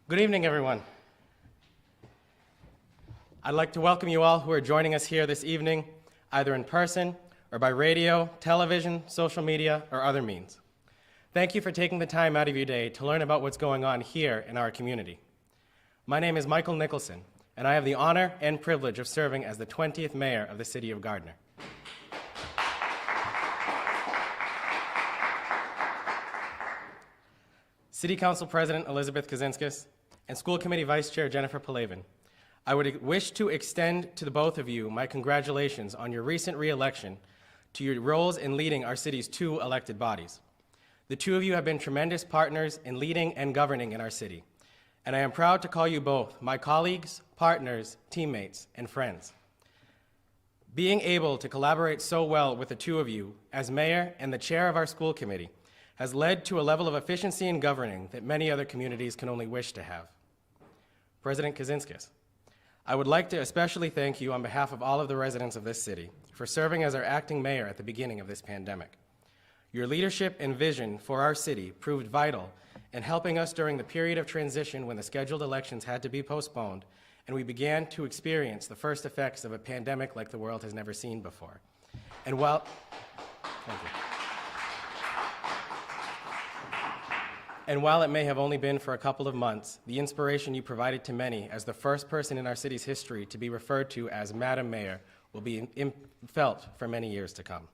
Good evening, everyone. I'd like to welcome you all who are joining us here this evening, either in person or by radio, television, social media, or other means. Thank you for taking the time out of your day to learn about what's going on here in our community. My name is Michael Nicholson, and I have the honor and privilege of serving as the 20th mayor of the city of Gardner. City Council President Elizabeth Kaczynskis and School Committee Vice Chair Jennifer Palavin, I would wish to extend to the both of you my congratulations on your recent re-election to your roles in leading our city's 2 elected bodies. The 2 of you have been tremendous partners in leading and governing in our city, and I am proud to call you both my colleagues, partners, teammates, and friends. Being able to collaborate so well with the 2 of you as mayor and the chair of our school committee has led to a level of efficiency in governing that many other communities can only wish to have. President Kaczynskis, I would like to especially thank you on behalf of all of the residents of this city for serving as our acting mayor at the beginning of this pandemic. Your leadership and vision for our city proved vital in helping us during the period of transition when the scheduled elections had to be postponed and we began to experience the first effects of a pandemic like the world has never seen before. And while, thank you. And while it may have only been for a couple of months, the inspiration you provided to many as the first person in our city's history to be referred to as Madam Mayor will be felt for many years to come.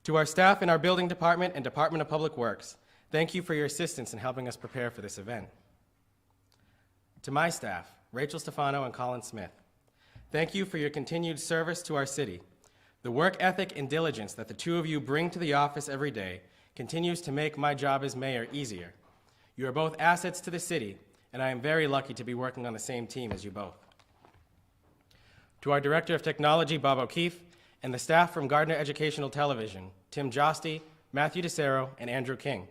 To our staff in our building department and Department of Public Works, thank you for your assistance in helping us prepare for this event. To my staff, Rachel Stefano and Colin Smith, thank you for your continued service to our city. The work ethic and diligence that the 2 of you bring to the office every day continues to make my job as mayor easier. You are both assets to the city, and I am very lucky to be working on the same team as you both. To our Director of Technology, Bob O'Keefe, and the staff from Gardner Educational Television, Tim Josty, Matthew DeCero, and Andrew King,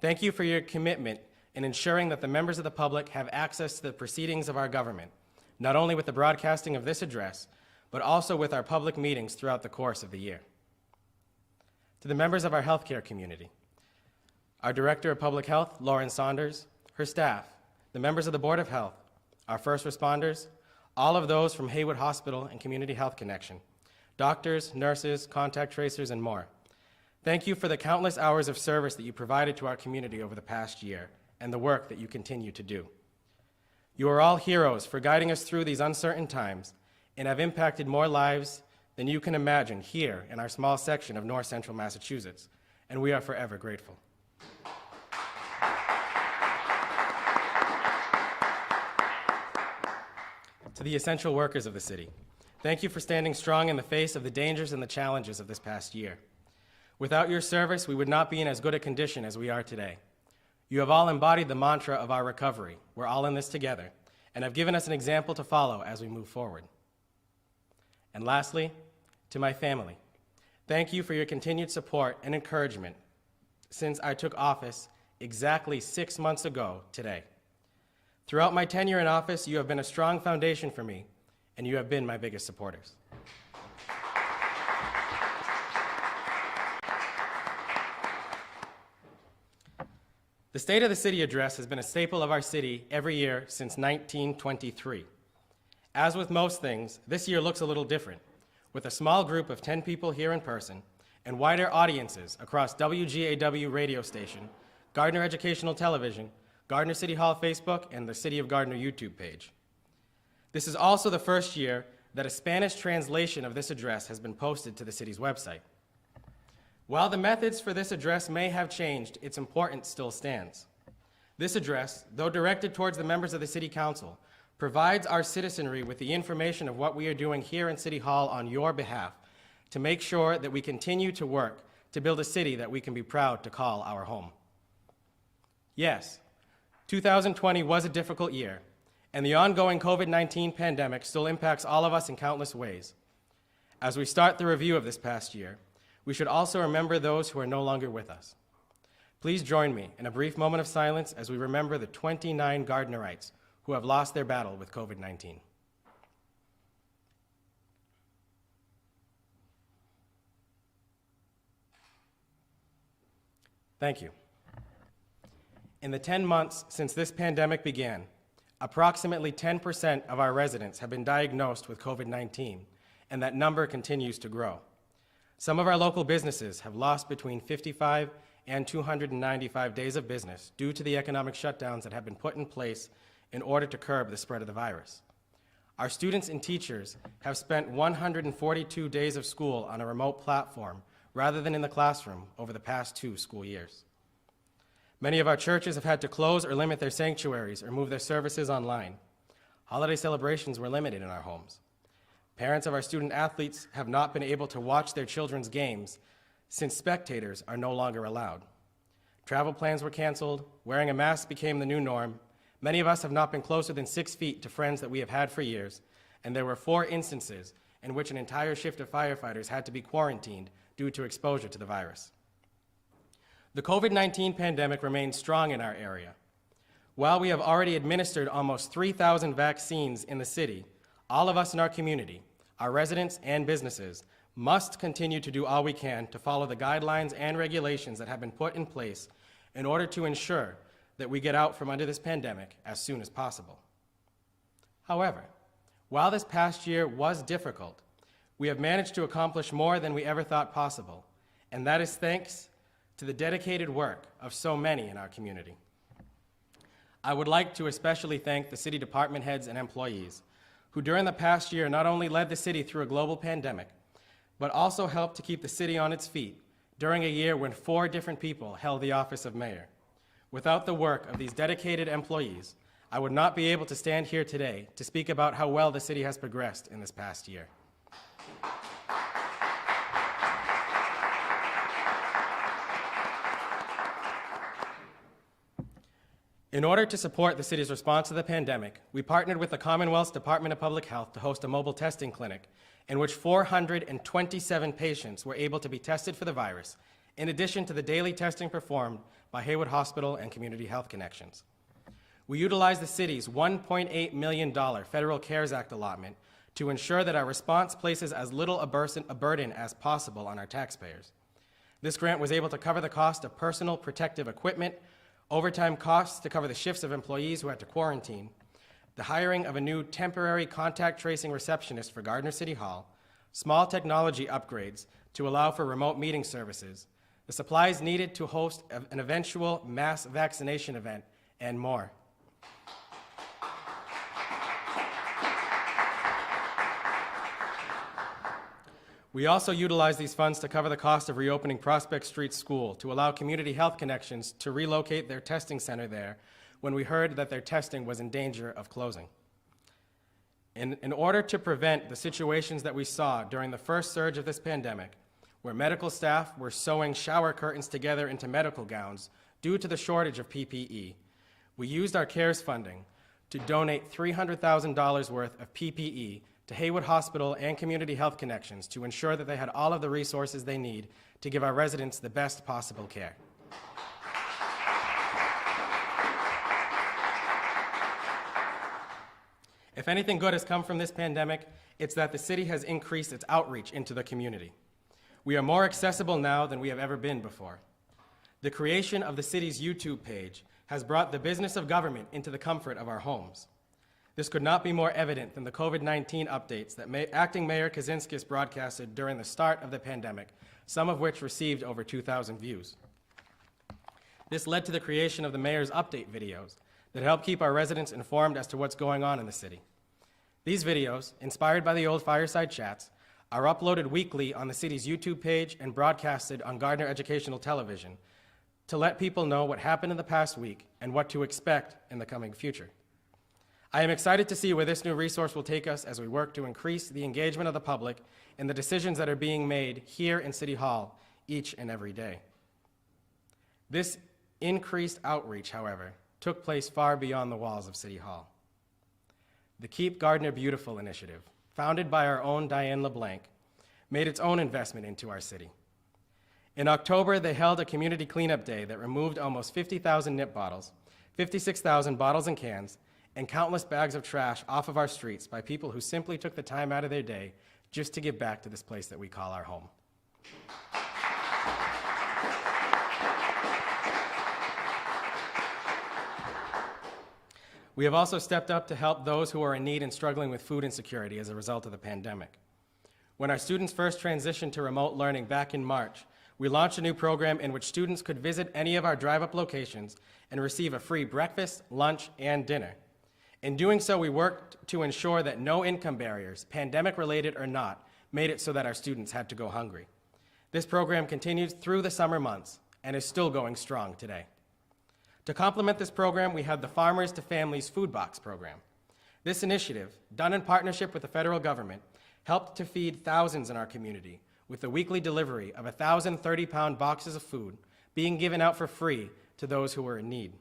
thank you for your commitment in ensuring that the members of the public have access to the proceedings of our government, not only with the broadcasting of this address, but also with our public meetings throughout the course of the year. To the members of our healthcare community, our Director of Public Health, Lauren Saunders, her staff, the members of the Board of Health, our first responders, all of those from Haywood Hospital and Community Health Connection, doctors, nurses, contact tracers, and more. Thank you for the countless hours of service that you provided to our community over the past year and the work that you continue to do. You are all heroes for guiding us through these uncertain times and have impacted more lives than you can imagine here in our small section of North Central Massachusetts, and we are forever grateful. To the essential workers of the city, thank you for standing strong in the face of the dangers and the challenges of this past year. Without your service, we would not be in as good a condition as we are today. You have all embodied the mantra of our recovery, we're all in this together, and have given us an example to follow as we move forward. And lastly, to my family, thank you for your continued support and encouragement since I took office exactly 6 months ago today. Throughout my tenure in office, you have been a strong foundation for me, and you have been my biggest supporters. The State of the City address has been a staple of our city every year since 1923. As with most things, this year looks a little different, with a small group of 10 people here in person and wider audiences across WGAW radio station, Gardner Educational Television, Gardner City Hall Facebook, and the City of Gardner YouTube page. This is also the first year that a Spanish translation of this address has been posted to the city's website. While the methods for this address may have changed, its importance still stands. This address, though directed towards the members of the City Council, provides our citizenry with the information of what we are doing here in City Hall on your behalf to make sure that we continue to work to build a city that we can be proud to call our home. Yes, 2020 was a difficult year, and the ongoing COVID-19 pandemic still impacts all of us in countless ways. As we start the review of this past year, we should also remember those who are no longer with us. Please join me in a brief moment of silence as we remember the 29 Gardnerites who have lost their battle with COVID-19. Thank you. In the 10 months since this pandemic began, approximately 10% of our residents have been diagnosed with COVID-19, and that number continues to grow. Some of our local businesses have lost between 55 and 295 days of business due to the economic shutdowns that have been put in place in order to curb the spread of the virus. Our students and teachers have spent 142 days of school on a remote platform rather than in the classroom over the past 2 school years. Many of our churches have had to close or limit their sanctuaries or move their services online. Holiday celebrations were limited in our homes. Parents of our student athletes have not been able to watch their children's games since spectators are no longer allowed. Travel plans were canceled, wearing a mask became the new norm. Many of us have not been closer than 6 feet to friends that we have had for years, and there were 4 instances in which an entire shift of firefighters had to be quarantined due to exposure to the virus. The COVID-19 pandemic remains strong in our area. While we have already administered almost 3,000 vaccines in the city, all of us in our community, our residents and businesses, must continue to do all we can to follow the guidelines and regulations that have been put in place in order to ensure that we get out from under this pandemic as soon as possible. However, while this past year was difficult, we have managed to accomplish more than we ever thought possible, and that is thanks to the dedicated work of so many in our community. I would like to especially thank the city department heads and employees who during the past year not only led the city through a global pandemic, but also helped to keep the city on its feet during a year when 4 different people held the office of mayor. Without the work of these dedicated employees, I would not be able to stand here today to speak about how well the city has progressed in this past year. In order to support the city's response to the pandemic, we partnered with the Commonwealth's Department of Public Health to host a mobile testing clinic in which 427 patients were able to be tested for the virus, in addition to the daily testing performed by Haywood Hospital and Community Health Connections. We utilized the city's $1.8 million Federal CARES Act allotment to ensure that our response places as little a burden as possible on our taxpayers. This grant was able to cover the cost of personal protective equipment, overtime costs to cover the shifts of employees who had to quarantine, the hiring of a new temporary contact tracing receptionist for Gardner City Hall, small technology upgrades to allow for remote meeting services, the supplies needed to host an eventual mass vaccination event, and more. We also utilized these funds to cover the cost of reopening Prospect Street School to allow Community Health Connections to relocate their testing center there when we heard that their testing was in danger of closing. In order to prevent the situations that we saw during the first surge of this pandemic, where medical staff were sewing shower curtains together into medical gowns due to the shortage of PPE, we used our CARES funding to donate $300,000 worth of PPE to Haywood Hospital and Community Health Connections to ensure that they had all of the resources they need to give our residents the best possible care. If anything good has come from this pandemic, it's that the city has increased its outreach into the community. We are more accessible now than we have ever been before. The creation of the city's YouTube page has brought the business of government into the comfort of our homes. This could not be more evident than the COVID-19 updates that Acting Mayor Kaczynskis broadcasted during the start of the pandemic, some of which received over 2,000 views. This led to the creation of the mayor's update videos that help keep our residents informed as to what's going on in the city. These videos, inspired by the old fireside chats, are uploaded weekly on the city's YouTube page and broadcasted on Gardner Educational Television to let people know what happened in the past week and what to expect in the coming future. I am excited to see where this new resource will take us as we work to increase the engagement of the public in the decisions that are being made here in City Hall each and every day. This increased outreach, however, took place far beyond the walls of City Hall. The Keep Gardner Beautiful initiative, founded by our own Diane LeBlanc, made its own investment into our city. In October, they held a community cleanup day that removed almost 50,000 nip bottles, 56,000 bottles and cans, and countless bags of trash off of our streets by people who simply took the time out of their day just to give back to this place that we call our home. We have also stepped up to help those who are in need and struggling with food insecurity as a result of the pandemic. When our students first transitioned to remote learning back in March, we launched a new program in which students could visit any of our drive-up locations and receive a free breakfast, lunch, and dinner. In doing so, we worked to ensure that no income barriers, pandemic-related or not, made it so that our students had to go hungry. This program continues through the summer months and is still going strong today. To complement this program, we have the Farmers to Families Food Box program. This initiative, done in partnership with the federal government, helped to feed thousands in our community with the weekly delivery of 1,030-pound boxes of food being given out for free to those who were in need.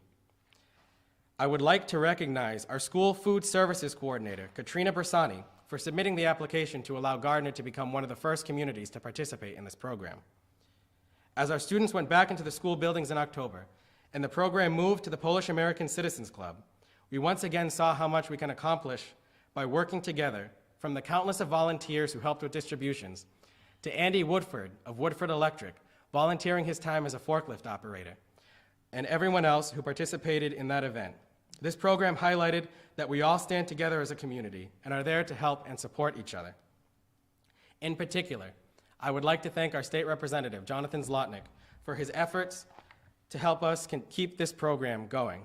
I would like to recognize our school food services coordinator, Katrina Bersani, for submitting the application to allow Gardner to become one of the first communities to participate in this program. As our students went back into the school buildings in October, and the program moved to the Polish American Citizens Club, we once again saw how much we can accomplish by working together, from the countless of volunteers who helped with distributions, to Andy Woodford of Woodford Electric, volunteering his time as a forklift operator, and everyone else who participated in that event. This program highlighted that we all stand together as a community and are there to help and support each other. In particular, I would like to thank our state representative, Jonathan Zlotnick, for his efforts to help us keep this program going.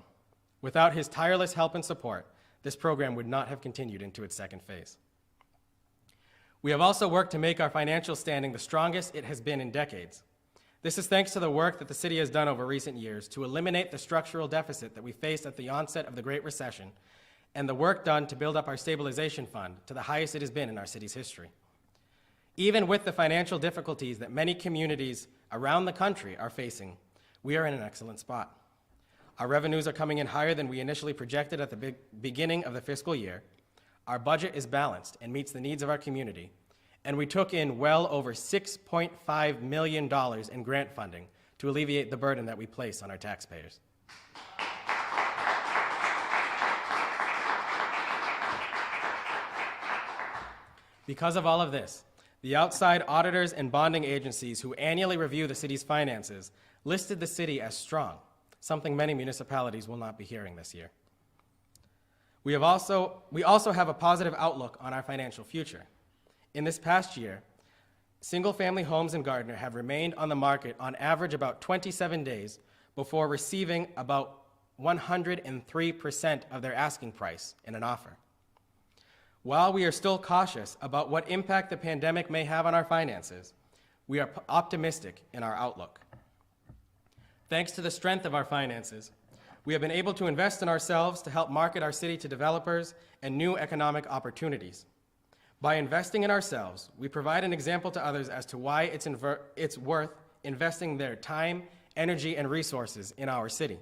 Without his tireless help and support, this program would not have continued into its second phase. We have also worked to make our financial standing the strongest it has been in decades. This is thanks to the work that the city has done over recent years to eliminate the structural deficit that we faced at the onset of the Great Recession, and the work done to build up our stabilization fund to the highest it has been in our city's history. Even with the financial difficulties that many communities around the country are facing, we are in an excellent spot. Our revenues are coming in higher than we initially projected at the beginning of the fiscal year. Our budget is balanced and meets the needs of our community, and we took in well over $6.5 million in grant funding to alleviate the burden that we place on our taxpayers. Because of all of this, the outside auditors and bonding agencies who annually review the city's finances listed the city as strong, something many municipalities will not be hearing this year. We also have a positive outlook on our financial future. In this past year, single-family homes in Gardner have remained on the market on average about 27 days before receiving about 103% of their asking price in an offer. While we are still cautious about what impact the pandemic may have on our finances, we are optimistic in our outlook. Thanks to the strength of our finances, we have been able to invest in ourselves to help market our city to developers and new economic opportunities. By investing in ourselves, we provide an example to others as to why it's worth investing their time, energy, and resources in our city.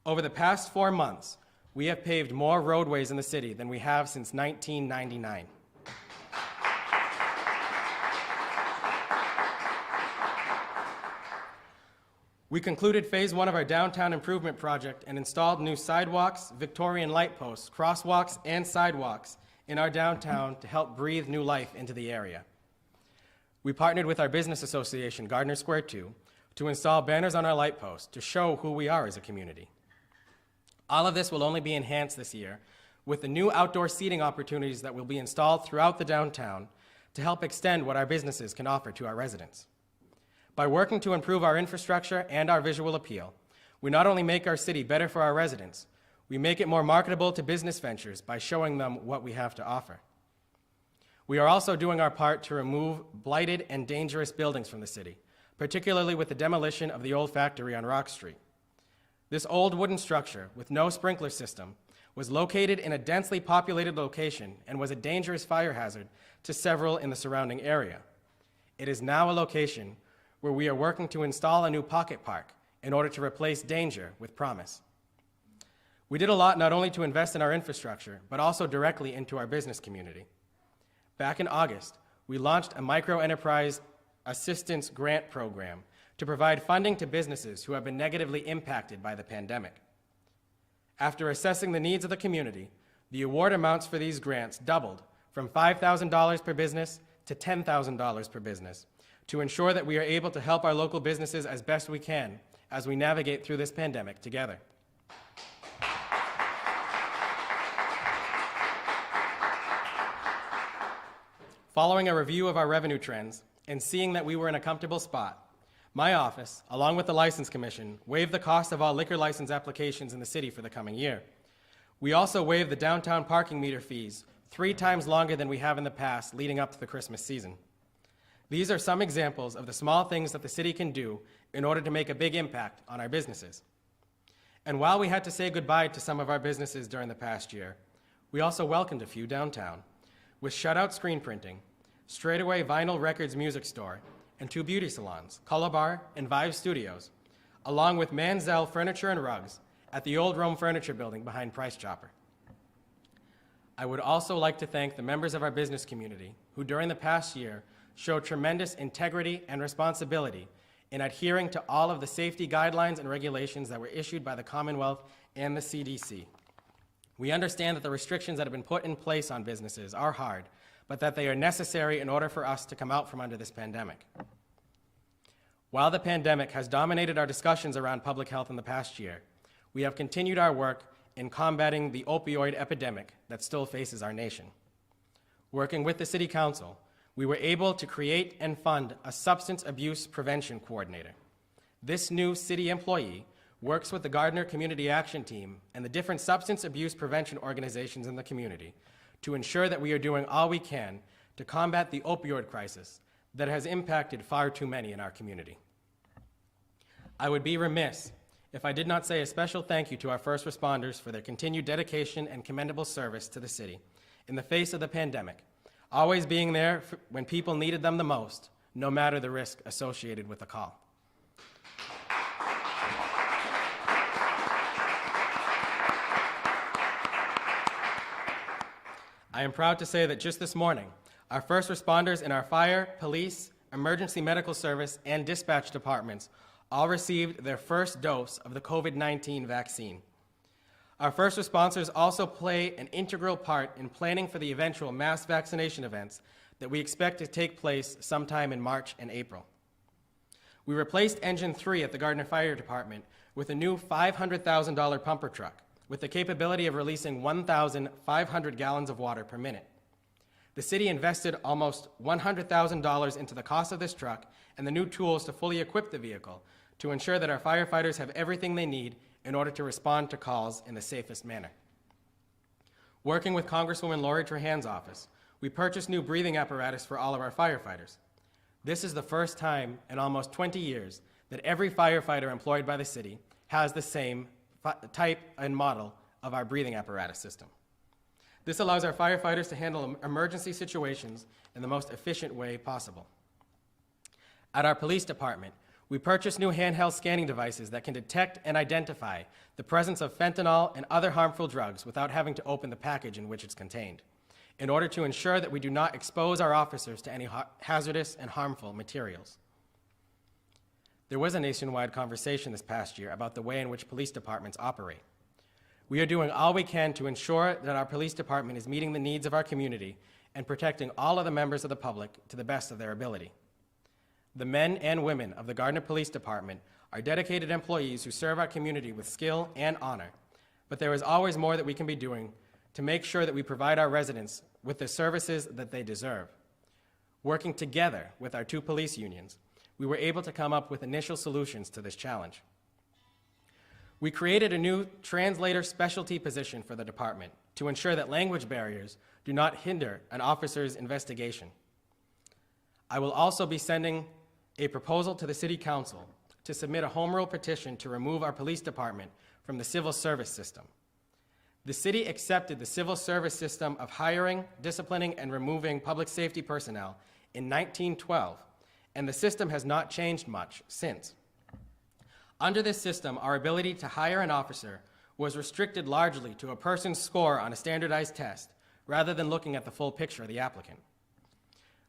Over the past 4 months, we have paved more roadways in the city than we have since 1999. We concluded phase 1 of our downtown improvement project and installed new sidewalks, Victorian light posts, crosswalks, and sidewalks in our downtown to help breathe new life into the area. We partnered with our business association, Gardner Square 2, to install banners on our light posts to show who we are as a community. All of this will only be enhanced this year with the new outdoor seating opportunities that will be installed throughout the downtown to help extend what our businesses can offer to our residents. By working to improve our infrastructure and our visual appeal, we not only make our city better for our residents, we make it more marketable to business ventures by showing them what we have to offer. We are also doing our part to remove blighted and dangerous buildings from the city, particularly with the demolition of the old factory on Rock Street. This old wooden structure with no sprinkler system was located in a densely populated location and was a dangerous fire hazard to several in the surrounding area. It is now a location where we are working to install a new pocket park in order to replace danger with promise. We did a lot not only to invest in our infrastructure, but also directly into our business community. Back in August, we launched a micro-enterprise assistance grant program to provide funding to businesses who have been negatively impacted by the pandemic. After assessing the needs of the community, the award amounts for these grants doubled from $5,000 per business to $10,000 per business to ensure that we are able to help our local businesses as best we can as we navigate through this pandemic together. Following a review of our revenue trends and seeing that we were in a comfortable spot, my office, along with the License Commission, waived the cost of all liquor license applications in the city for the coming year. We also waived the downtown parking meter fees 3 times longer than we have in the past leading up to the Christmas season. These are some examples of the small things that the city can do in order to make a big impact on our businesses. And while we had to say goodbye to some of our businesses during the past year, we also welcomed a few downtown, with shutout screen printing, Straightaway Vinyl Records music store, and 2 beauty salons, Color Bar and Vive Studios, along with Manziel Furniture and Rugs at the Old Rome Furniture Building behind Price Chopper. I would also like to thank the members of our business community who during the past year showed tremendous integrity and responsibility in adhering to all of the safety guidelines and regulations that were issued by the Commonwealth and the CDC. We understand that the restrictions that have been put in place on businesses are hard, but that they are necessary in order for us to come out from under this pandemic. While the pandemic has dominated our discussions around public health in the past year, we have continued our work in combating the opioid epidemic that still faces our nation. Working with the City Council, we were able to create and fund a substance abuse prevention coordinator. This new city employee works with the Gardner Community Action Team and the different substance abuse prevention organizations in the community to ensure that we are doing all we can to combat the opioid crisis that has impacted far too many in our community. I would be remiss if I did not say a special thank you to our first responders for their continued dedication and commendable service to the city in the face of the pandemic, always being there when people needed them the most, no matter the risk associated with the call. I am proud to say that just this morning, our first responders in our fire, police, emergency medical service, and dispatch departments all received their first dose of the COVID-19 vaccine. Our first responders also play an integral part in planning for the eventual mass vaccination events that we expect to take place sometime in March and April. We replaced Engine 3 at the Gardner Fire Department with a new $500,000 pumper truck with the capability of releasing 1,500 gallons of water per minute. The city invested almost $100,000 into the cost of this truck and the new tools to fully equip the vehicle to ensure that our firefighters have everything they need in order to respond to calls in the safest manner. Working with Congresswoman Lori Trahan's office, we purchased new breathing apparatus for all of our firefighters. This is the first time in almost 20 years that every firefighter employed by the city has the same type and model of our breathing apparatus system. This allows our firefighters to handle emergency situations in the most efficient way possible. At our police department, we purchased new handheld scanning devices that can detect and identify the presence of fentanyl and other harmful drugs without having to open the package in which it's contained, in order to ensure that we do not expose our officers to any hazardous and harmful materials. There was a nationwide conversation this past year about the way in which police departments operate. We are doing all we can to ensure that our police department is meeting the needs of our community and protecting all of the members of the public to the best of their ability. The men and women of the Gardner Police Department are dedicated employees who serve our community with skill and honor, but there is always more that we can be doing to make sure that we provide our residents with the services that they deserve. Working together with our 2 police unions, we were able to come up with initial solutions to this challenge. We created a new translator specialty position for the department to ensure that language barriers do not hinder an officer's investigation. I will also be sending a proposal to the City Council to submit a home rule petition to remove our police department from the civil service system. The city accepted the civil service system of hiring, disciplining, and removing public safety personnel in 1912, and the system has not changed much since. Under this system, our ability to hire an officer was restricted largely to a person's score on a standardized test, rather than looking at the full picture of the applicant.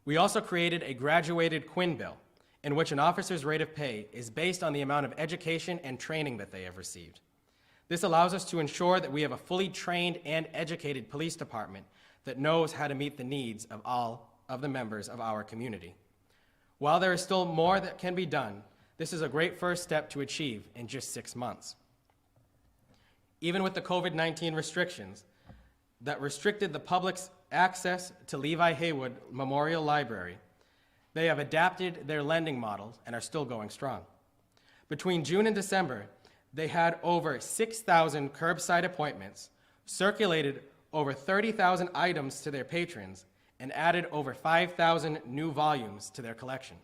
We also created a graduated Quinn bill, in which an officer's rate of pay is based on the amount of education and training that they have received. This allows us to ensure that we have a fully trained and educated police department that knows how to meet the needs of all of the members of our community. While there is still more that can be done, this is a great first step to achieve in just 6 months. Even with the COVID-19 restrictions that restricted the public's access to Levi Haywood Memorial Library, they have adapted their lending models and are still going strong. Between June and December, they had over 6,000 curbside appointments, circulated over 30,000 items to their patrons, and added over 5,000 new volumes to their collection.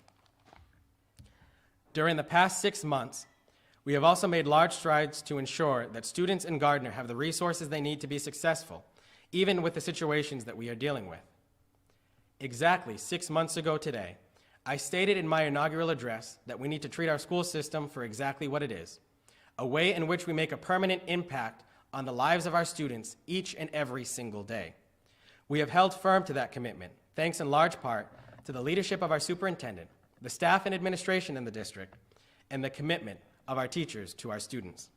During the past 6 months, we have also made large strides to ensure that students in Gardner have the resources they need to be successful, even with the situations that we are dealing with. Exactly 6 months ago today, I stated in my inaugural address that we need to treat our school system for exactly what it is, a way in which we make a permanent impact on the lives of our students each and every single day. We have held firm to that commitment, thanks in large part to the leadership of our superintendent, the staff and administration in the district, and the commitment of our teachers to our students.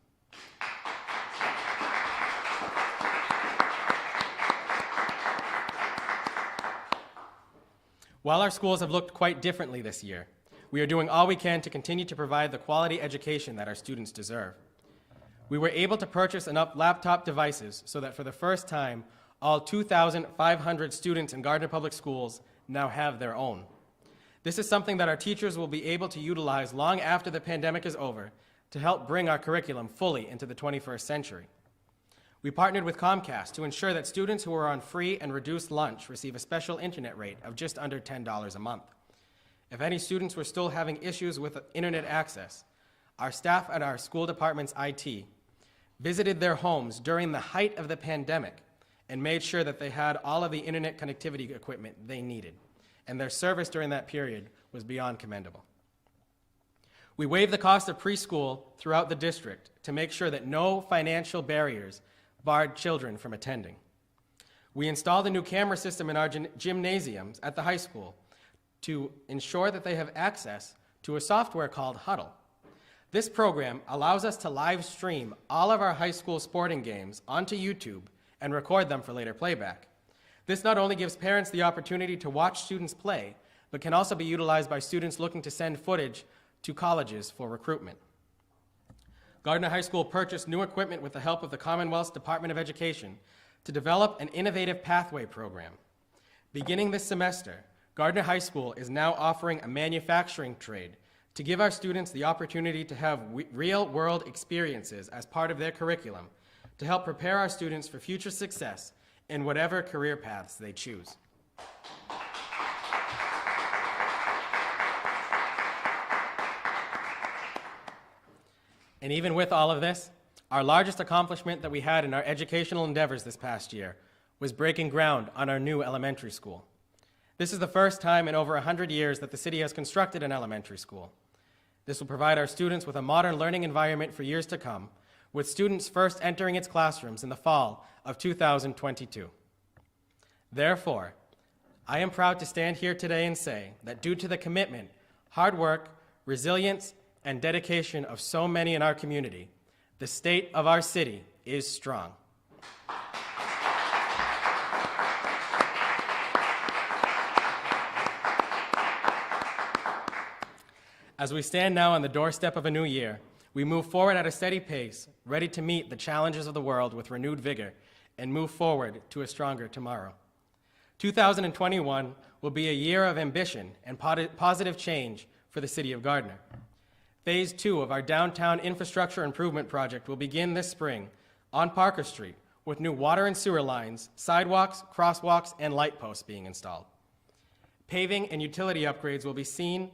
While our schools have looked quite differently this year, we are doing all we can to continue to provide the quality education that our students deserve. We were able to purchase enough laptop devices so that for the first time, all 2,500 students in Gardner Public Schools now have their own. This is something that our teachers will be able to utilize long after the pandemic is over to help bring our curriculum fully into the 21st century. We partnered with Comcast to ensure that students who are on free and reduced lunch receive a special internet rate of just under $10 a month. If any students were still having issues with internet access, our staff at our school department's IT visited their homes during the height of the pandemic and made sure that they had all of the internet connectivity equipment they needed, and their service during that period was beyond commendable. We waived the cost of preschool throughout the district to make sure that no financial barriers barred children from attending. We installed a new camera system in our gymnasiums at the high school to ensure that they have access to a software called Huddle. This program allows us to live stream all of our high school sporting games onto YouTube and record them for later playback. This not only gives parents the opportunity to watch students play, but can also be utilized by students looking to send footage to colleges for recruitment. Gardner High School purchased new equipment with the help of the Commonwealth's Department of Education to develop an innovative pathway program. Beginning this semester, Gardner High School is now offering a manufacturing trade to give our students the opportunity to have real-world experiences as part of their curriculum to help prepare our students for future success in whatever career paths they choose. And even with all of this, our largest accomplishment that we had in our educational endeavors this past year was breaking ground on our new elementary school. This is the first time in over 100 years that the city has constructed an elementary school. This will provide our students with a modern learning environment for years to come, with students first entering its classrooms in the fall of 2022. Therefore, I am proud to stand here today and say that due to the commitment, hard work, resilience, and dedication of so many in our community, the state of our city is strong. As we stand now on the doorstep of a new year, we move forward at a steady pace, ready to meet the challenges of the world with renewed vigor and move forward to a stronger tomorrow. 2021 will be a year of ambition and positive change for the city of Gardner. Phase 2 of our downtown infrastructure improvement project will begin this spring on Parker Street with new water and sewer lines, sidewalks, crosswalks, and light posts being installed. Paving and utility upgrades will be seen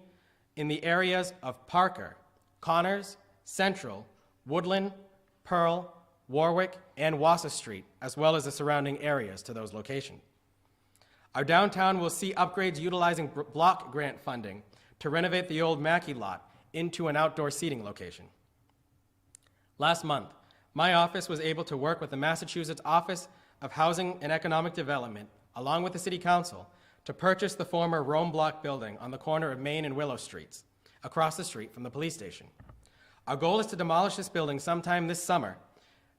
in the areas of Parker, Connors, Central, Woodland, Pearl, Warwick, and Wassa Street, as well as the surrounding areas to those locations. Our downtown will see upgrades utilizing block grant funding to renovate the old Mackey lot into an outdoor seating location. Last month, my office was able to work with the Massachusetts Office of Housing and Economic Development, along with the City Council, to purchase the former Rome Block building on the corner of Main and Willow Streets, across the street from the police station. Our goal is to demolish this building sometime this summer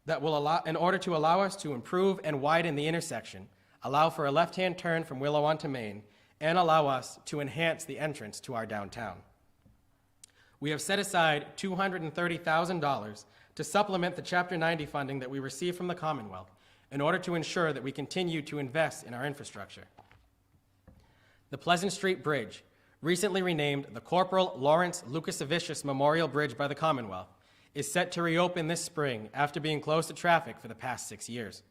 that will in order to allow us to improve and widen the intersection, allow for a left-hand turn from Willow onto Main, and allow us to enhance the entrance to our downtown. We have set aside $230,000 to supplement the Chapter 90 funding that we received from the Commonwealth, in order to ensure that we continue to invest in our infrastructure. The Pleasant Street Bridge, recently renamed the Corporal Lawrence Lukasiewicz Memorial Bridge by the Commonwealth, is set to reopen this spring after being closed to traffic for the past 6 years.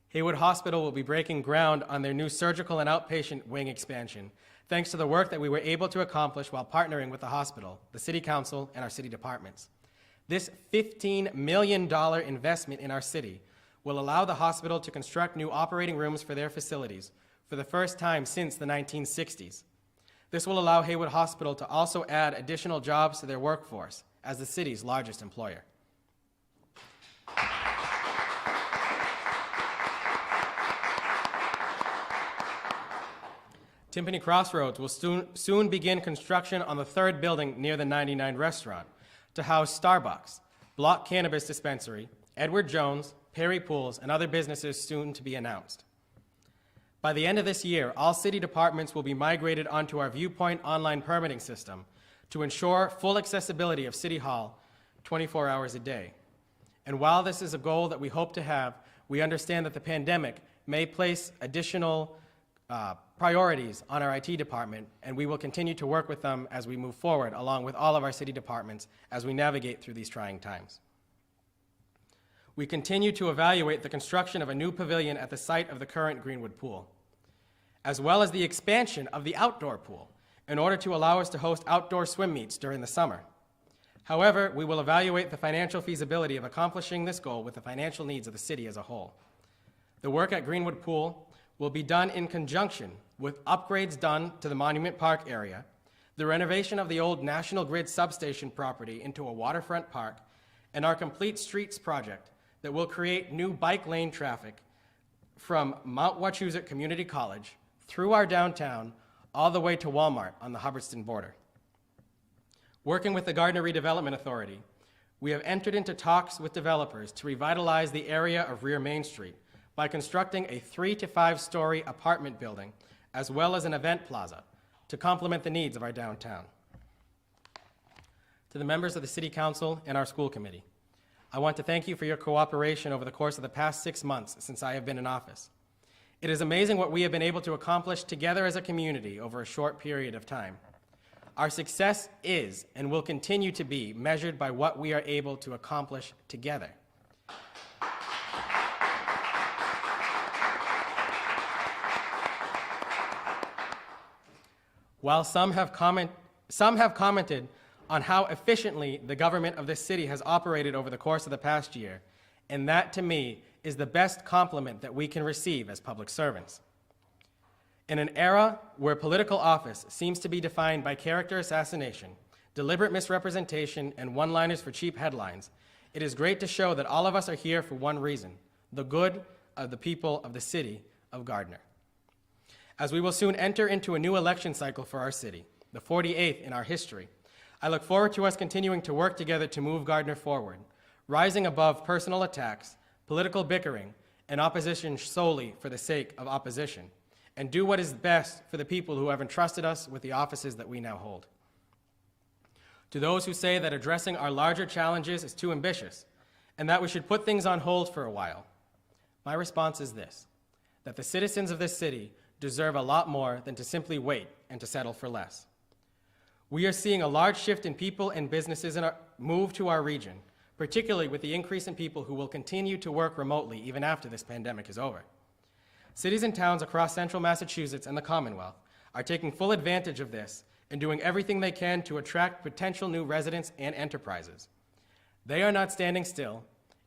Haywood Hospital will be breaking ground on their new surgical and outpatient wing expansion, thanks to the work that we were able to accomplish while partnering with the hospital, the City Council, and our city departments. This $15 million investment in our city will allow the hospital to construct new operating rooms for their facilities for the first time since the 1960s. This will allow Haywood Hospital to also add additional jobs to their workforce as the city's largest employer. Timpani Crossroads will soon begin construction on the third building near the 99 restaurant to house Starbucks, Block Cannabis Dispensary, Edward Jones, Perry Pools, and other businesses soon to be announced. By the end of this year, all city departments will be migrated onto our Viewpoint online permitting system to ensure full accessibility of City Hall 24 hours a day. And while this is a goal that we hope to have, we understand that the pandemic may place additional priorities on our IT department, and we will continue to work with them as we move forward, along with all of our city departments, as we navigate through these trying times. We continue to evaluate the construction of a new pavilion at the site of the current Greenwood Pool, as well as the expansion of the outdoor pool in order to allow us to host outdoor swim meets during the summer. However, we will evaluate the financial feasibility of accomplishing this goal with the financial needs of the city as a whole. The work at Greenwood Pool will be done in conjunction with upgrades done to the Monument Park area, the renovation of the old National Grid substation property into a waterfront park, and our Complete Streets project that will create new bike lane traffic from Mount Wachusett Community College through our downtown all the way to Walmart on the Hubbardston border. Working with the Gardner Redevelopment Authority, we have entered into talks with developers to revitalize the area of Rear Main Street by constructing a 3 to 5 story apartment building as well as an event plaza to complement the needs of our downtown. To the members of the City Council and our school committee, I want to thank you for your cooperation over the course of the past 6 months since I have been in office. It is amazing what we have been able to accomplish together as a community over a short period of time. Our success is and will continue to be measured by what we are able to accomplish together. While some have commented on how efficiently the government of this city has operated over the course of the past year, and that, to me, is the best compliment that we can receive as public servants. In an era where political office seems to be defined by character assassination, deliberate misrepresentation, and one-liners for cheap headlines, it is great to show that all of us are here for one reason: the good of the people of the city of Gardner. As we will soon enter into a new election cycle for our city, the 48th in our history, I look forward to us continuing to work together to move Gardner forward, rising above personal attacks, political bickering, and opposition solely for the sake of opposition, and do what is best for the people who have entrusted us with the offices that we now hold. To those who say that addressing our larger challenges is too ambitious and that we should put things on hold for a while, my response is this: that the citizens of this city deserve a lot more than to simply wait and to settle for less. We are seeing a large shift in people and businesses move to our region, particularly with the increase in people who will continue to work remotely even after this pandemic is over. Cities and towns across central Massachusetts and the Commonwealth are taking full advantage of this and doing everything they can to attract potential new residents and enterprises. They are not standing still,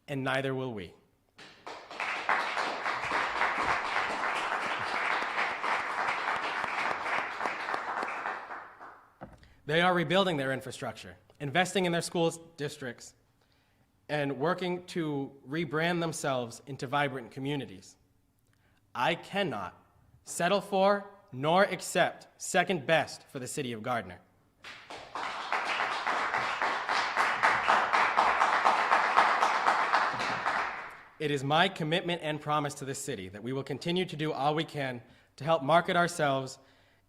and neither will we. They are rebuilding their infrastructure, investing in their school districts, and working to rebrand themselves into vibrant communities. I cannot settle for nor accept second best for the city of Gardner. It is my commitment and promise to this city that we will continue to do all we can to help market ourselves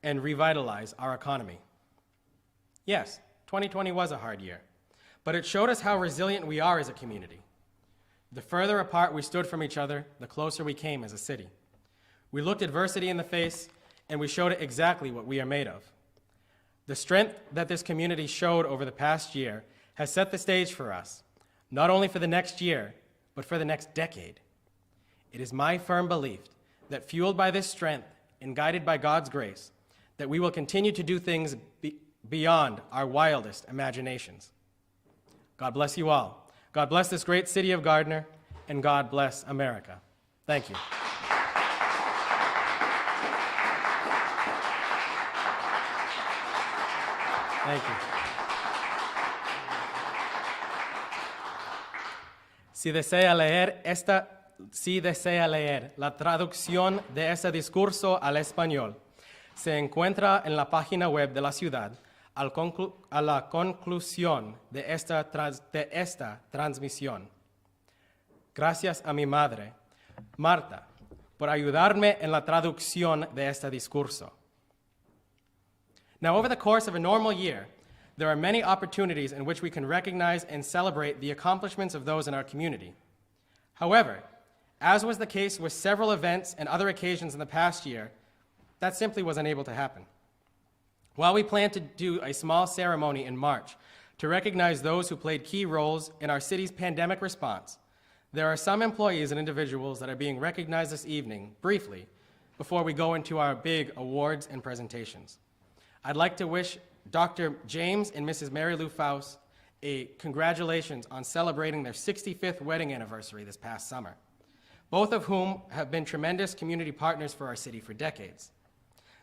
and revitalize our economy. Yes, 2020 was a hard year, but it showed us how resilient we are as a community. The further apart we stood from each other, the closer we came as a city. We looked adversity in the face, and we showed it exactly what we are made of. The strength that this community showed over the past year has set the stage for us, not only for the next year, but for the next decade. It is my firm belief that fueled by this strength and guided by God's grace, that we will continue to do things beyond our wildest imaginations. God bless you all. God bless this great city of Gardner, and God bless America. Thank you. Thank you. Si desea leer la traducción de este discurso al español, se encuentra en la página web de la ciudad a la conclusión de esta transmisión. Gracias a mi madre, Marta, por ayudarme en la traducción de este discurso. Now, over the course of a normal year, there are many opportunities in which we can recognize and celebrate the accomplishments of those in our community. However, as was the case with several events and other occasions in the past year, that simply was unable to happen. While we plan to do a small ceremony in March to recognize those who played key roles in our city's pandemic response, there are some employees and individuals that are being recognized this evening, briefly, before we go into our big awards and presentations. I'd like to wish Dr. James and Mrs. Mary Lou Faust a congratulations on celebrating their 65th wedding anniversary this past summer, both of whom have been tremendous community partners for our city for decades.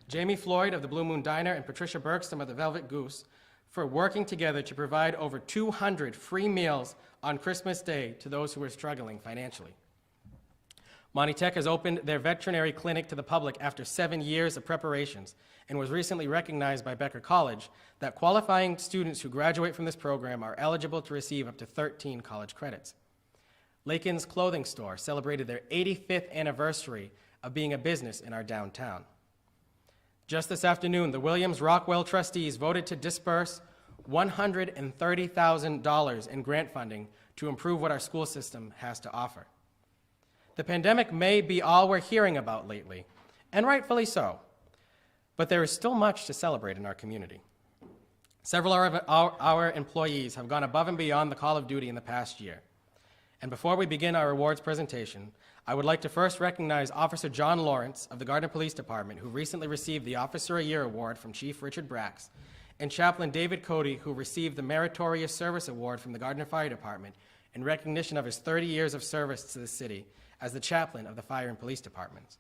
Jamie Floyd of the Blue Moon Diner and Patricia Bergstrom of the Velvet Goose for working together to provide over 200 free meals on Christmas Day to those who are struggling financially. Monty Tech has opened their veterinary clinic to the public after 7 years of preparations and was recently recognized by Becker College that qualifying students who graduate from this program are eligible to receive up to 13 college credits. Lakin's Clothing Store celebrated their 85th anniversary of being a business in our downtown. Just this afternoon, the Williams-Rockwell trustees voted to disperse $130,000 in grant funding to improve what our school system has to offer. The pandemic may be all we're hearing about lately, and rightfully so, but there is still much to celebrate in our community. Several of our employees have gone above and beyond the call of duty in the past year. And before we begin our awards presentation, I would like to first recognize Officer John Lawrence of the Gardner Police Department, who recently received the Officer of the Year Award from Chief Richard Brax, and Chaplain David Cody, who received the Meritorious Service Award from the Gardner Fire Department in recognition of his 30 years of service to the city as the chaplain of the Fire and Police Departments.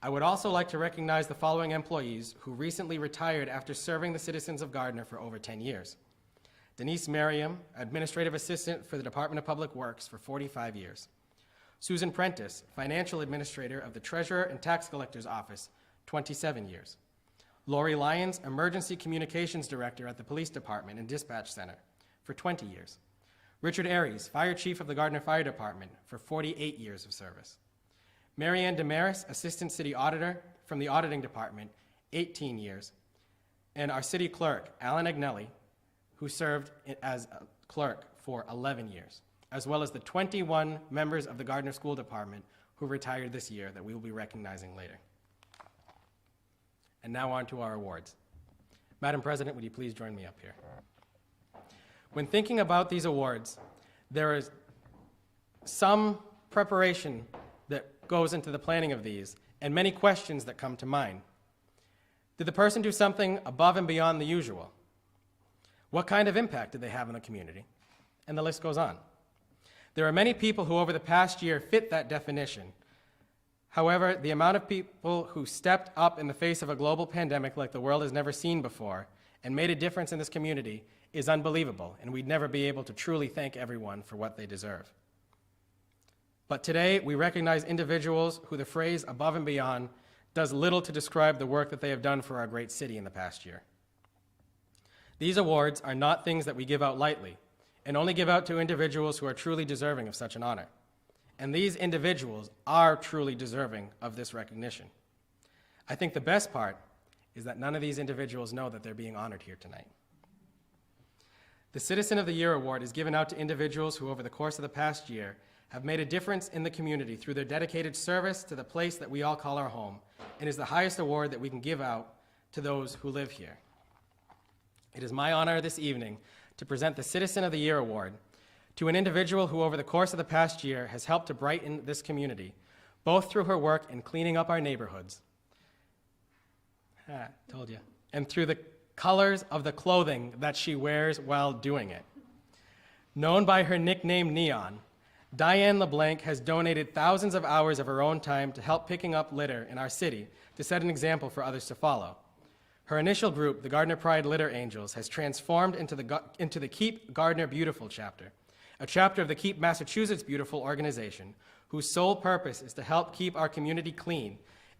I would also like to recognize the following employees who recently retired after serving the citizens of Gardner for over 10 years. Denise Merriam, Administrative Assistant for the Department of Public Works for 45 years. Susan Prentice, Financial Administrator of the Treasurer and Tax Collector's Office, 27 years. Lori Lyons, Emergency Communications Director at the Police Department and Dispatch Center for 20 years. Richard Aries, Fire Chief of the Gardner Fire Department for 48 years of service. Marianne Damaris, Assistant City Auditor from the Auditing Department, 18 years. And our City Clerk, Alan Agnelli, who served as a clerk for 11 years, as well as the 21 members of the Gardner School Department who retired this year that we will be recognizing later. And now on to our awards. Madam President, would you please join me up here? When thinking about these awards, there is some preparation that goes into the planning of these, and many questions that come to mind. Did the person do something above and beyond the usual? What kind of impact did they have in the community? And the list goes on. There are many people who over the past year fit that definition. However, the amount of people who stepped up in the face of a global pandemic like the world has never seen before and made a difference in this community is unbelievable, and we'd never be able to truly thank everyone for what they deserve. But today, we recognize individuals who the phrase above and beyond does little to describe the work that they have done for our great city in the past year. These awards are not things that we give out lightly, and only give out to individuals who are truly deserving of such an honor. And these individuals are truly deserving of this recognition. I think the best part is that none of these individuals know that they're being honored here tonight. The Citizen of the Year Award is given out to individuals who over the course of the past year have made a difference in the community through their dedicated service to the place that we all call our home, and is the highest award that we can give out to those who live here. It is my honor this evening to present the Citizen of the Year Award to an individual who over the course of the past year has helped to brighten this community, both through her work in cleaning up our neighborhoods, told you, and through the colors of the clothing that she wears while doing it. Known by her nickname Neon, Diane LeBlanc has donated thousands of hours of her own time to help picking up litter in our city to set an example for others to follow. Her initial group, the Gardner Pride Litter Angels, has transformed into the Keep Gardner Beautiful chapter, a chapter of the Keep Massachusetts Beautiful organization, whose sole purpose is to help keep our community clean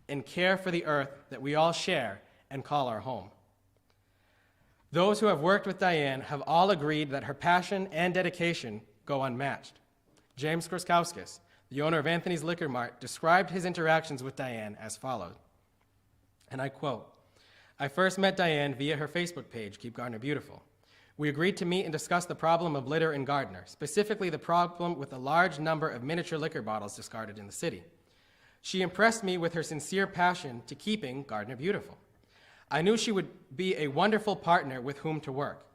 and care for the earth that we all share and call our home. Those who have worked with Diane have all agreed that her passion and dedication go unmatched. James Kraskowskis, the owner of Anthony's Liquor Mart, described his interactions with Diane as follows, and I quote, "I first met Diane via her Facebook page, Keep Gardner Beautiful. We agreed to meet and discuss the problem of litter in Gardner, specifically the problem with the large number of miniature liquor bottles discarded in the city. She impressed me with her sincere passion to keeping Gardner beautiful. I knew she would be a wonderful partner with whom to work.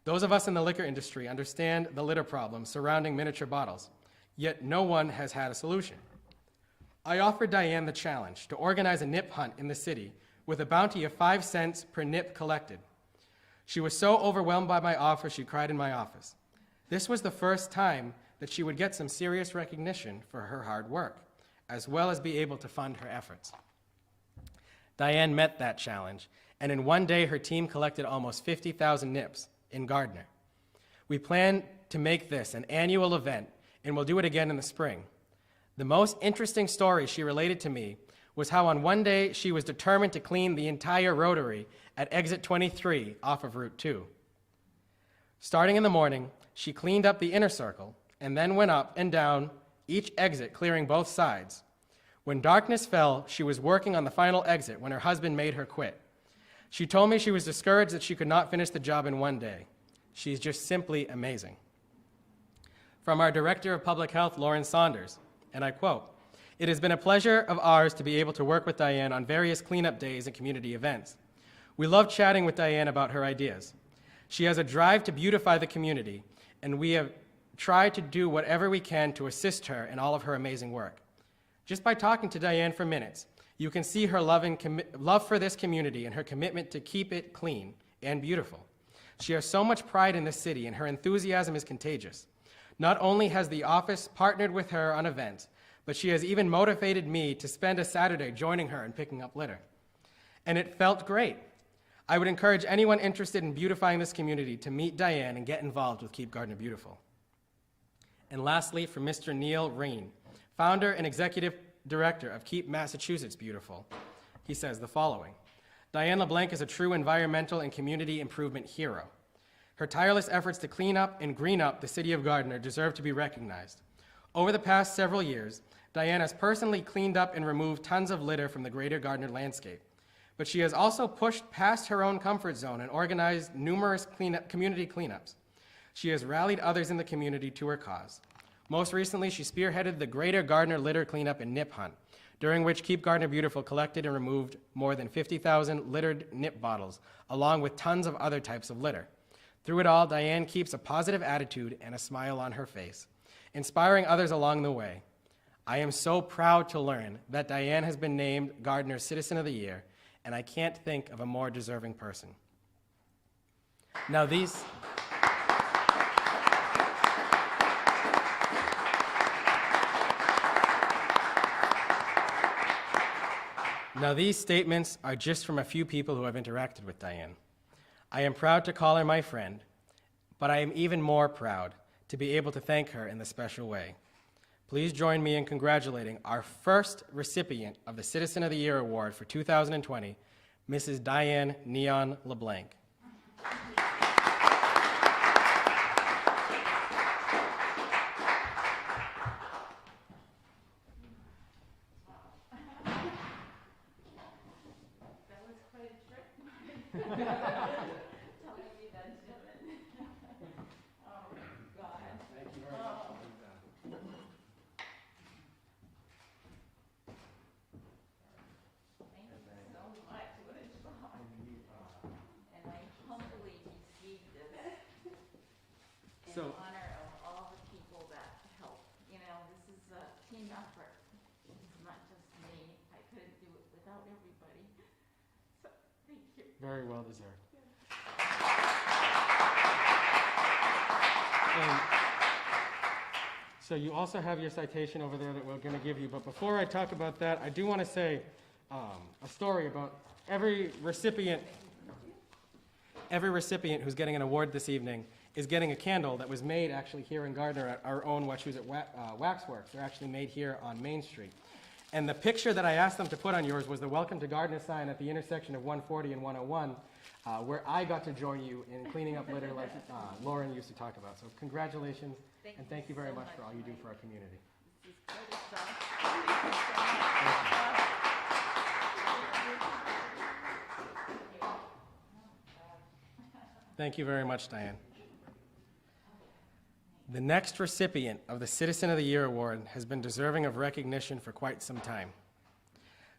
Those of us in the liquor industry understand the litter problem surrounding miniature bottles, yet no one has had a solution. I offered Diane the challenge to organize a nip hunt in the city with a bounty of 5 cents per nip collected. She was so overwhelmed by my offer, she cried in my office. This was the first time that she would get some serious recognition for her hard work, as well as be able to fund her efforts. Diane met that challenge, and in one day her team collected almost 50,000 nips in Gardner. We plan to make this an annual event, and we'll do it again in the spring. The most interesting story she related to me was how on one day she was determined to clean the entire rotary at exit 23 off of Route 2. Starting in the morning, she cleaned up the inner circle and then went up and down each exit, clearing both sides. When darkness fell, she was working on the final exit when her husband made her quit. She told me she was discouraged that she could not finish the job in one day. She's just simply amazing." From our Director of Public Health, Lauren Saunders, and I quote, "It has been a pleasure of ours to be able to work with Diane on various cleanup days and community events. We love chatting with Diane about her ideas. She has a drive to beautify the community, and we have tried to do whatever we can to assist her in all of her amazing work. Just by talking to Diane for minutes, you can see her love for this community and her commitment to keep it clean and beautiful. She has so much pride in this city, and her enthusiasm is contagious. Not only has the office partnered with her on events, but she has even motivated me to spend a Saturday joining her and picking up litter. And it felt great. I would encourage anyone interested in beautifying this community to meet Diane and get involved with Keep Gardner Beautiful." And lastly, from Mr. Neil Reen, founder and executive director of Keep Massachusetts Beautiful. He says the following, "Diane LeBlanc is a true environmental and community improvement hero. Her tireless efforts to clean up and green up the city of Gardner deserve to be recognized. Over the past several years, Diane has personally cleaned up and removed tons of litter from the greater Gardner landscape, but she has also pushed past her own comfort zone and organized numerous community cleanups. She has rallied others in the community to her cause. Most recently, she spearheaded the Greater Gardner Litter Cleanup and Nip Hunt, during which Keep Gardner Beautiful collected and removed more than 50,000 littered nip bottles, along with tons of other types of litter. Through it all, Diane keeps a positive attitude and a smile on her face, inspiring others along the way. I am so proud to learn that Diane has been named Gardner's Citizen of the Year, and I can't think of a more deserving person." Now these statements are just from a few people who have interacted with Diane. I am proud to call her my friend, but I am even more proud to be able to thank her in this special way. Please join me in congratulating our first recipient of the Citizen of the Year Award for 2020, Mrs. Diane Neon LeBlanc. Very well deserved. And so you also have your citation over there that we're going to give you. But before I talk about that, I do want to say a story about every recipient who's getting an award this evening is getting a candle that was made actually here in Gardner at our own Wachusett Waxworks. They're actually made here on Main Street. And the picture that I asked them to put on yours was the Welcome to Gardner sign at the intersection of 140 and 101, where I got to join you in cleaning up litter like Lauren used to talk about. So congratulations, and thank you very much for all you do for our community. This is good stuff. Thank you very much, Diane. The next recipient of the Citizen of the Year Award has been deserving of recognition for quite some time.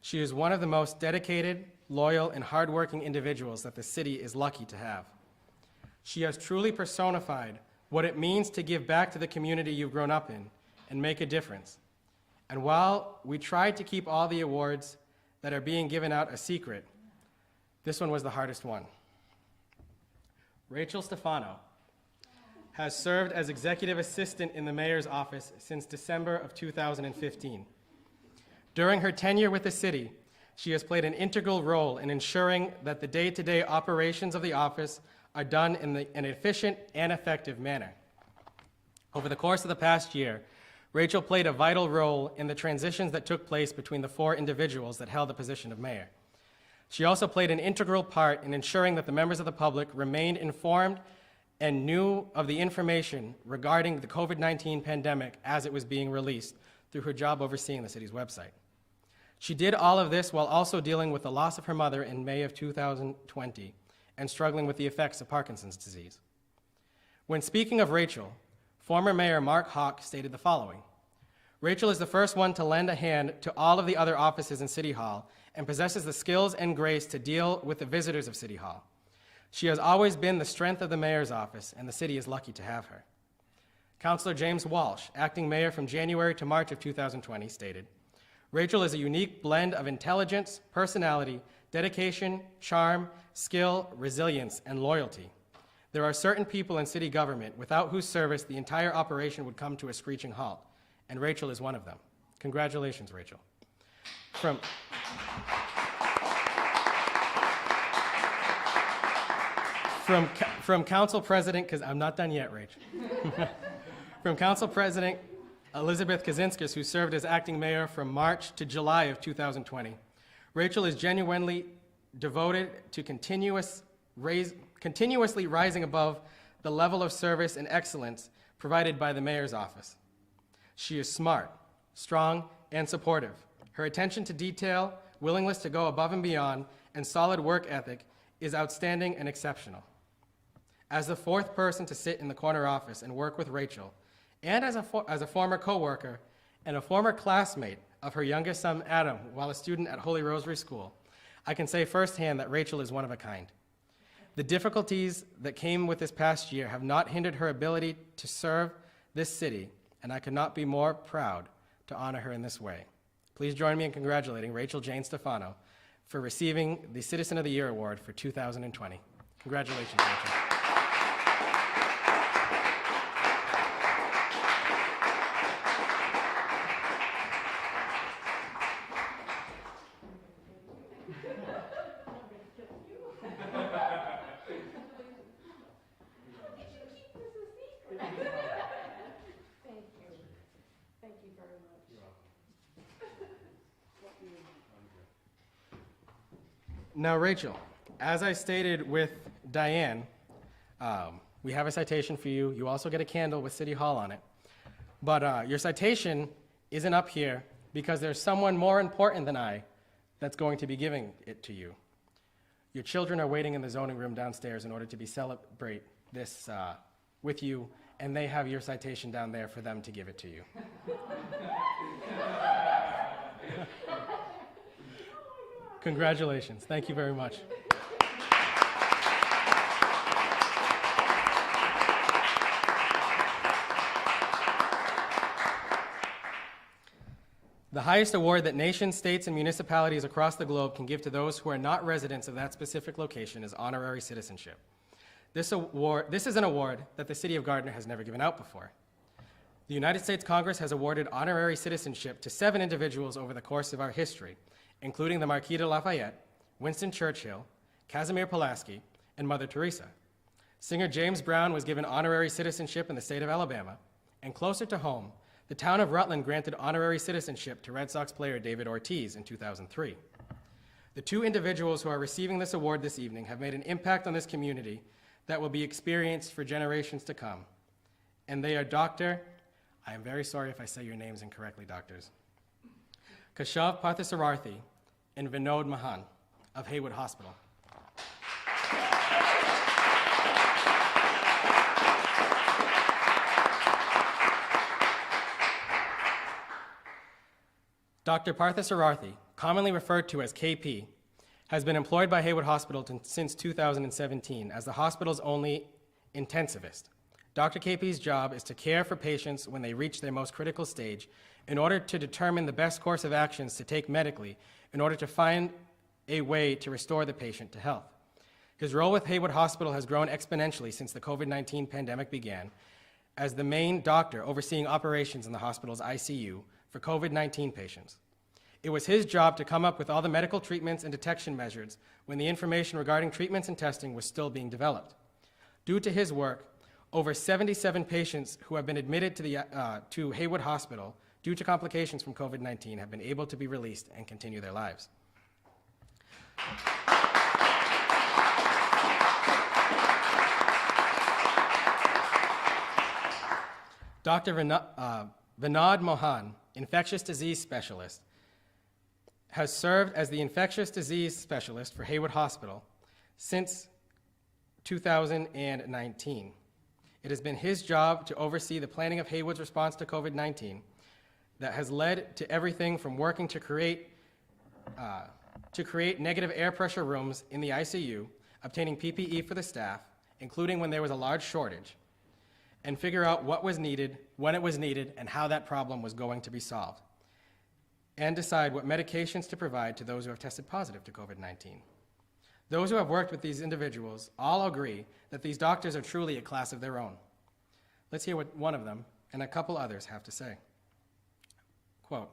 She is one of the most dedicated, loyal, and hardworking individuals that the city is lucky to have. She has truly personified what it means to give back to the community you've grown up in and make a difference. And while we tried to keep all the awards that are being given out a secret, this one was the hardest one. Rachel Stefano has served as executive assistant in the mayor's office since December of 2015. During her tenure with the city, she has played an integral role in ensuring that the day-to-day operations of the office are done in an efficient and effective manner. Over the course of the past year, Rachel played a vital role in the transitions that took place between the 4 individuals that held the position of mayor. She also played an integral part in ensuring that the members of the public remained informed and knew of the information regarding the COVID-19 pandemic as it was being released through her job overseeing the city's website. She did all of this while also dealing with the loss of her mother in May of 2020 and struggling with the effects of Parkinson's disease. When speaking of Rachel, former Mayor Mark Hawk stated the following: Rachel is the first one to lend a hand to all of the other offices in City Hall and possesses the skills and grace to deal with the visitors of City Hall. She has always been the strength of the mayor's office, and the city is lucky to have her. Councilor James Walsh, acting mayor from January to March of 2020, stated, Rachel is a unique blend of intelligence, personality, dedication, charm, skill, resilience, and loyalty. There are certain people in city government without whose service the entire operation would come to a screeching halt, and Rachel is one of them. Congratulations, Rachel. From Council President, because I'm not done yet, Rach. From Council President Elizabeth Kaczynskis, who served as acting mayor from March to July of 2020, Rachel is genuinely devoted to continuously rising above the level of service and excellence provided by the mayor's office. She is smart, strong, and supportive. Her attention to detail, willingness to go above and beyond, and solid work ethic is outstanding and exceptional. As the 4th person to sit in the corner office and work with Rachel, and as a former coworker and a former classmate of her youngest son, Adam, while a student at Holy Rosary School, I can say firsthand that Rachel is one of a kind. The difficulties that came with this past year have not hindered her ability to serve this city, and I could not be more proud to honor her in this way. Please join me in congratulating Rachel Jane Stefano for receiving the Citizen of the Year Award for 2020. Congratulations, Rachel. Now, Rachel, as I stated with Diane, we have a citation for you. You also get a candle with City Hall on it. But your citation isn't up here because there's someone more important than I that's going to be giving it to you. Your children are waiting in the zoning room downstairs in order to celebrate this with you, and they have your citation down there for them to give it to you. Congratulations. Thank you very much. The highest award that nations, states, and municipalities across the globe can give to those who are not residents of that specific location is honorary citizenship. This is an award that the city of Gardner has never given out before. The United States Congress has awarded honorary citizenship to 7 individuals over the course of our history, including the Marquis de Lafayette, Winston Churchill, Casimir Pulaski, and Mother Teresa. Singer James Brown was given honorary citizenship in the state of Alabama, and closer to home, the town of Rutland granted honorary citizenship to Red Sox player David Ortiz in 2003. The 2 individuals who are receiving this award this evening have made an impact on this community that will be experienced for generations to come. And they are Dr. I am very sorry if I say your names incorrectly, doctors. Keshav Parthasarathi and Vinod Mahan of Haywood Hospital. Dr. Parthasarathi, commonly referred to as KP, has been employed by Haywood Hospital since 2017 as the hospital's only intensivist. Dr. KP's job is to care for patients when they reach their most critical stage in order to determine the best course of actions to take medically in order to find a way to restore the patient to health. His role with Haywood Hospital has grown exponentially since the COVID-19 pandemic began as the main doctor overseeing operations in the hospital's ICU for COVID-19 patients. It was his job to come up with all the medical treatments and detection measures when the information regarding treatments and testing was still being developed. Due to his work, over 77 patients who have been admitted to Haywood Hospital due to complications from COVID-19 have been able to be released and continue their lives. Dr. Vinod Mohan, infectious disease specialist, has served as the infectious disease specialist for Haywood Hospital since 2019. It has been his job to oversee the planning of Haywood's response to COVID-19 that has led to everything from working to create negative air pressure rooms in the ICU, obtaining PPE for the staff, including when there was a large shortage, and figure out what was needed, when it was needed, and how that problem was going to be solved, and decide what medications to provide to those who have tested positive to COVID-19. Those who have worked with these individuals all agree that these doctors are truly a class of their own. Let's hear what one of them and a couple others have to say. Quote,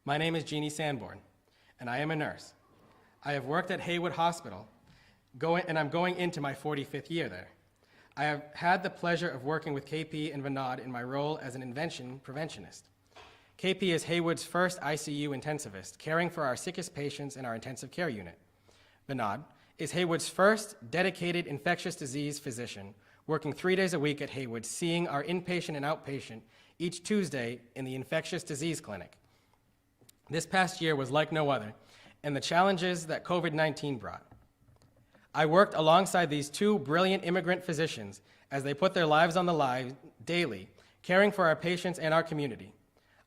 "My name is Jeannie Sanborn, and I am a nurse. I have worked at Haywood Hospital, and I'm going into my 45th year there. I have had the pleasure of working with KP and Vinod in my role as an invention preventionist. KP is Haywood's first ICU intensivist, caring for our sickest patients in our intensive care unit. Vinod is Haywood's first dedicated infectious disease physician, working 3 days a week at Haywood, seeing our inpatient and outpatient each Tuesday in the infectious disease clinic. This past year was like no other, and the challenges that COVID-19 brought. I worked alongside these 2 brilliant immigrant physicians as they put their lives on the line daily, caring for our patients and our community.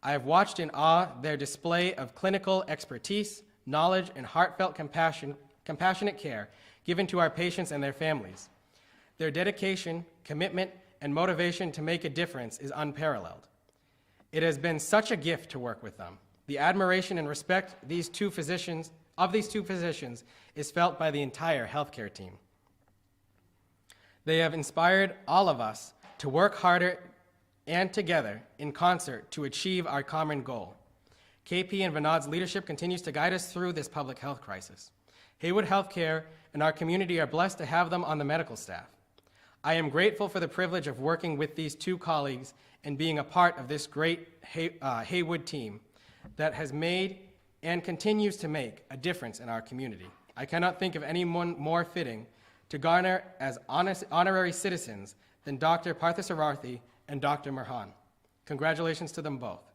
I have watched in awe their display of clinical expertise, knowledge, and heartfelt compassionate care given to our patients and their families. Their dedication, commitment, and motivation to make a difference is unparalleled. It has been such a gift to work with them. The admiration and respect of these two physicians is felt by the entire healthcare team. They have inspired all of us to work harder and together in concert to achieve our common goal. KP and Vinod's leadership continues to guide us through this public health crisis. Haywood Healthcare and our community are blessed to have them on the medical staff. I am grateful for the privilege of working with these 2 colleagues and being a part of this great Haywood team that has made and continues to make a difference in our community. I cannot think of anyone more fitting to garner as honorary citizens than Dr. Parthasarathi and Dr. Mohan. Congratulations to them both.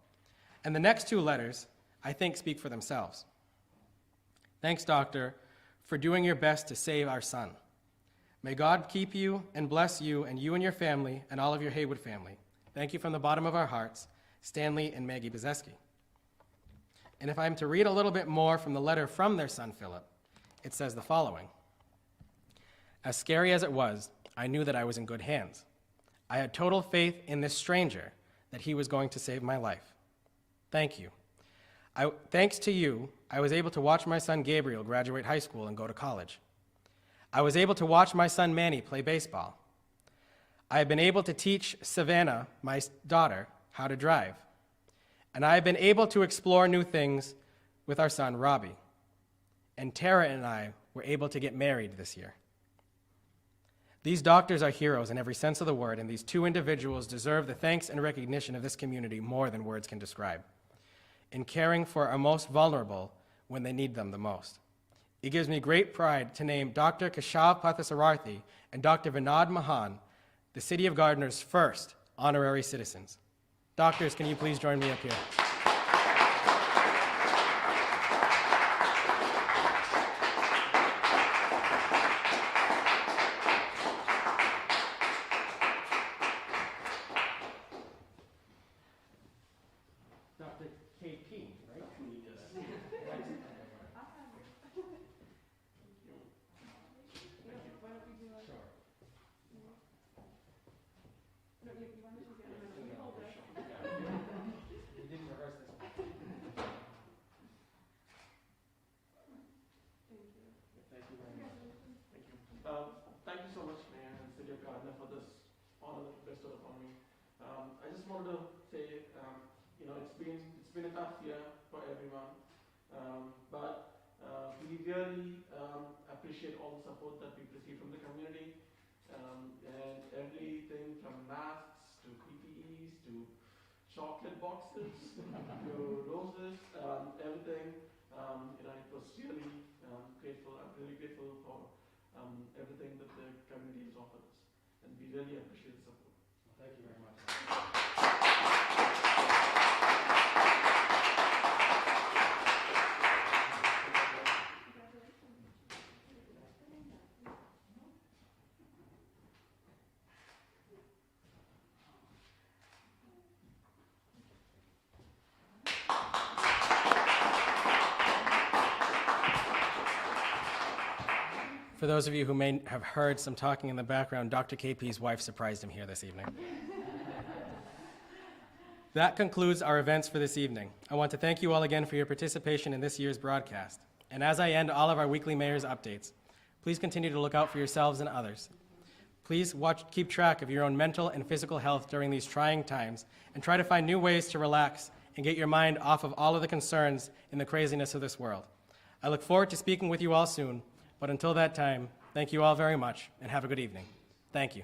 And the next 2 letters, I think, speak for themselves. Thanks, Doctor, for doing your best to save our son. May God keep you and bless you and your family and all of your Haywood family. Thank you from the bottom of our hearts, Stanley and Maggie Bezeski. And if I'm to read a little bit more from the letter from their son, Philip, it says the following. As scary as it was, I knew that I was in good hands. I had total faith in this stranger that he was going to save my life. Thank you. Thanks to you, I was able to watch my son Gabriel graduate high school and go to college. I was able to watch my son Manny play baseball. I have been able to teach Savannah, my daughter, how to drive. And I have been able to explore new things with our son Robbie. And Tara and I were able to get married this year. These doctors are heroes in every sense of the word, and these two individuals deserve the thanks and recognition of this community more than words can describe, in caring for our most vulnerable when they need them the most. It gives me great pride to name Dr. Keshav Pathasarathi and Dr. Vinod Mahan the City of Gardner's first honorary citizens. Doctors, can you please join me up here? Dr. KP, right? Can you just... Thank you so much, Mayor and City of Gardner, for this honor that you bestowed upon me. I just wanted to say, it's been a tough year for everyone, but we really appreciate all the support that we've received from the community, and everything from masks to PPEs to chocolate boxes to roses, everything. It was really grateful. I'm really grateful for everything that the community has offered us, and we really appreciate the support. Thank you very much. For those of you who may have heard some talking in the background, Dr. KP's wife surprised him here this evening. That concludes our events for this evening. I want to thank you all again for your participation in this year's broadcast. And as I end all of our weekly mayor's updates, please continue to look out for yourselves and others. Please keep track of your own mental and physical health during these trying times, and try to find new ways to relax and get your mind off of all of the concerns and the craziness of this world. I look forward to speaking with you all soon. But until that time, thank you all very much, and have a good evening. Thank you.